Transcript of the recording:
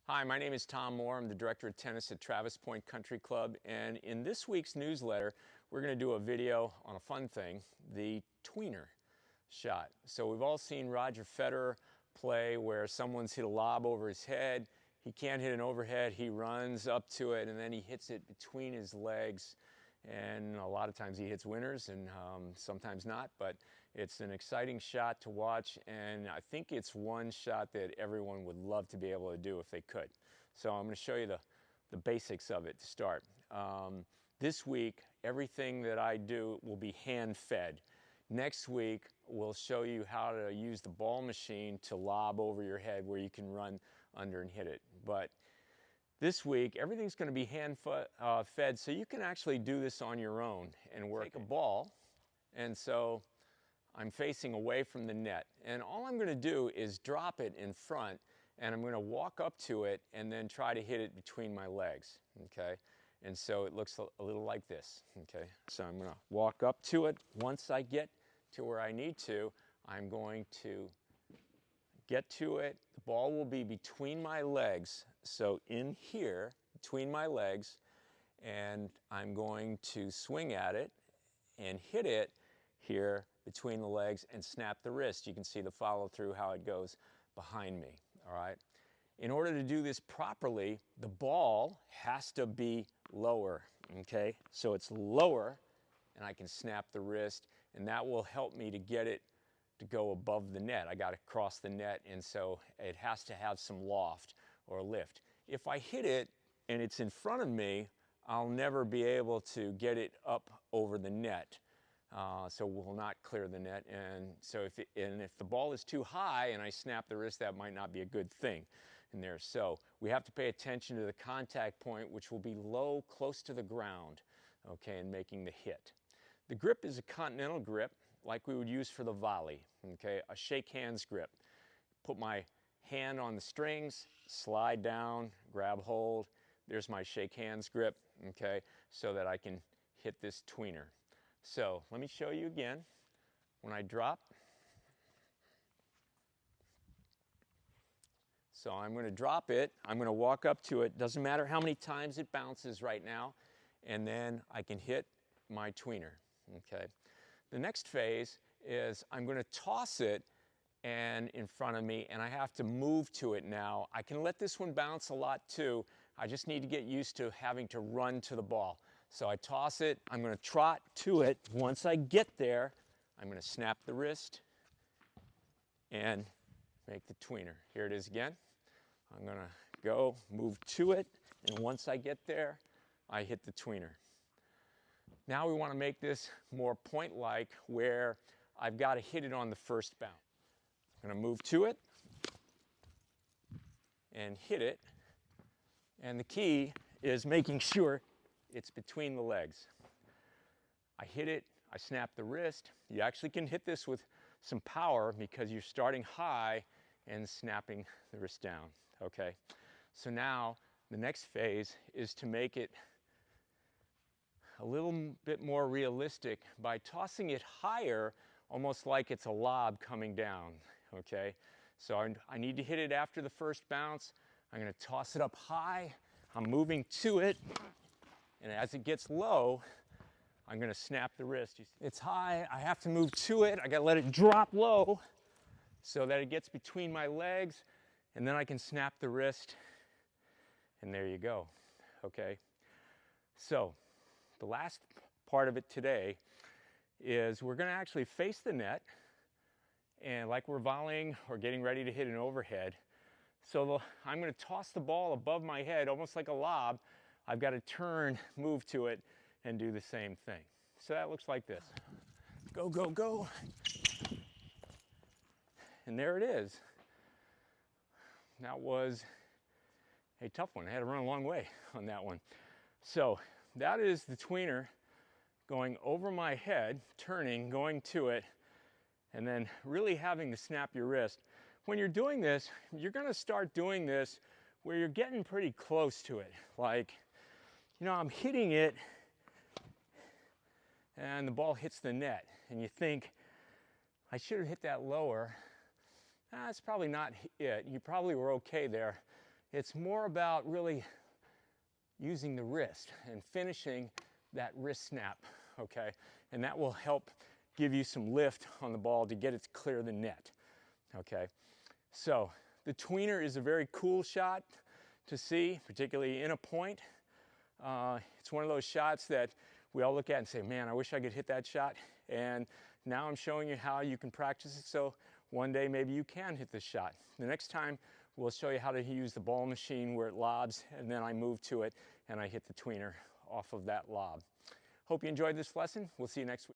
Hi, my name is Tom Moore. I'm the Director of Tennis at Travis Point Country Club, and in this week's newsletter, we're going to do a video on a fun thing, the tweener shot. So we've all seen Roger Federer play where someone's hit a lob over his head, he can't hit an overhead, he runs up to it, and then he hits it between his legs. And a lot of times he hits winners and sometimes not, but it's an exciting shot to watch, and I think it's one shot that everyone would love to be able to do if they could. So I'm going to show you the basics of it to start. This week, everything that I do will be hand-fed. Next week, we'll show you how to use the ball machine to lob over your head where you can run under and hit it. But this week, everything's going to be hand-fed, so you can actually do this on your own and work. Take a ball, and so I'm facing away from the net, and all I'm going to do is drop it in front, and I'm going to walk up to it and then try to hit it between my legs, okay? And so it looks a little like this, okay? So I'm going to walk up to it. Once I get to where I need to, I'm going to get to it. The ball will be between my legs, so in here, between my legs, and I'm going to swing at it and hit it here between the legs and snap the wrist. You can see the follow through, how it goes behind me, all right? In order to do this properly, the ball has to be lower, okay? So it's lower, and I can snap the wrist, and that will help me to get it to go above the net. I got to cross the net, and so it has to have some loft or lift. If I hit it and it's in front of me, I'll never be able to get it up over the net. So we'll not clear the net, and so if the ball is too high and I snap the wrist, that might not be a good thing in there. So we have to pay attention to the contact point, which will be low, close to the ground, okay, in making the hit. The grip is a continental grip, like we would use for the volley, okay, a shake hands grip. Put my hand on the strings, slide down, grab hold. There's my shake hands grip, okay, so that I can hit this tweener. So let me show you again. When I drop, so I'm going to drop it, I'm going to walk up to it, doesn't matter how many times it bounces right now, and then I can hit my tweener, okay. The next phase is I'm going to toss it and in front of me, and I have to move to it now. I can let this one bounce a lot too. I just need to get used to having to run to the ball. So I toss it, I'm going to trot to it. Once I get there, I'm going to snap the wrist and make the tweener. Here it is again. I'm going to go, move to it, and once I get there, I hit the tweener. Now we want to make this more point-like, where I've got to hit it on the first bounce. I'm going to move to it and hit it, and the key is making sure it's between the legs. I hit it, I snap the wrist. You actually can hit this with some power because you're starting high and snapping the wrist down, okay? So now the next phase is to make it a little bit more realistic by tossing it higher, almost like it's a lob coming down, okay? So I need to hit it after the first bounce. I'm going to toss it up high. I'm moving to it, and as it gets low, I'm going to snap the wrist. It's high, I have to move to it. I got to let it drop low so that it gets between my legs, and then I can snap the wrist, and there you go, okay? So the last part of it today is we're going to actually face the net, and like we're volleying or getting ready to hit an overhead. So I'm going to toss the ball above my head, almost like a lob. I've got to turn, move to it, and do the same thing. So that looks like this. Go, go, go. And there it is. That was a tough one. I had to run a long way on that one. So that is the tweener going over my head, turning, going to it, and then really having to snap your wrist. When you're doing this, you're going to start doing this where you're getting pretty close to it. Like, you know, I'm hitting it, and the ball hits the net, and you think, I should have hit that lower. That's probably not it. You probably were okay there. It's more about really using the wrist and finishing that wrist snap, okay? And that will help give you some lift on the ball to get it to clear the net, okay? So the tweener is a very cool shot to see, particularly in a point. It's one of those shots that we all look at and say, man, I wish I could hit that shot. And now I'm showing you how you can practice it so one day maybe you can hit this shot. The next time we'll show you how to use the ball machine where it lobs, and then I move to it and I hit the tweener off of that lob. Hope you enjoyed this lesson. We'll see you next week.